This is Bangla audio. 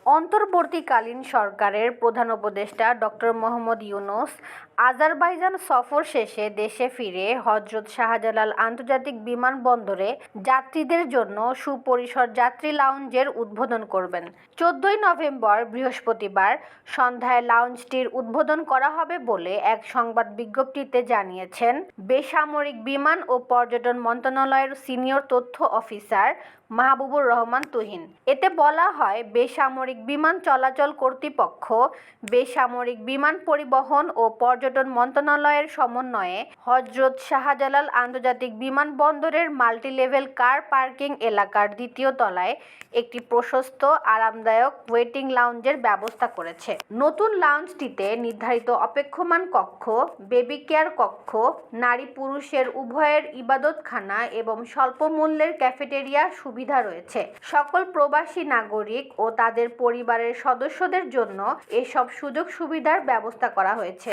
অন্তর্বর্তীকালীন সরকারের প্রধান উপদেষ্টা ডক্টর মোহাম্মদ ইউনূস আজারবাইজান সফর শেষে দেশে ফিরে হজরত শাহজালাল আন্তর্জাতিক বিমানবন্দরে যাত্রীদের জন্য সুপরিসর যাত্রী লাউঞ্জের উদ্বোধন করবেন। 14 নভেম্বর বৃহস্পতিবার সন্ধ্যায় লাউঞ্জটির উদ্বোধন করা হবে বলে এক সংবাদ বিজ্ঞপ্তিতে জানিয়েছেন বেসামরিক বিমান ও পর্যটন মন্ত্রণালয়ের সিনিয়র তথ্য অফিসার মাহবুবুর রহমান তুহিন। এতে বলা হয়, বেসামরিক বিমান চলাচল কর্তৃপক্ষ বেসামরিক বিমান পরিবহন ও পর্যটন মন্ত্রণালয়ের সমন্বয়ে হজরত শাহজালাল আন্তর্জাতিক বিমানবন্দরের মাল্টিলেভেল কার পার্কিং এলাকার দ্বিতীয় তলায় একটি প্রশস্ত আরামদায়ক ওয়েটিং লাউঞ্জের ব্যবস্থা করেছে। নতুন লাউঞ্জটিতে নির্ধারিত অপেক্ষমান কক্ষ, বেবি কেয়ার কক্ষ, নারী পুরুষের উভয়ের ইবাদতখানা এবং স্বল্প মূল্যের ক্যাফেটেরিয়া সুবিধা রয়েছে। সকল প্রবাসী নাগরিক ও তাদের পরিবারের সদস্যদের জন্য এসব সুযোগ সুবিধার ব্যবস্থা করা হয়েছে।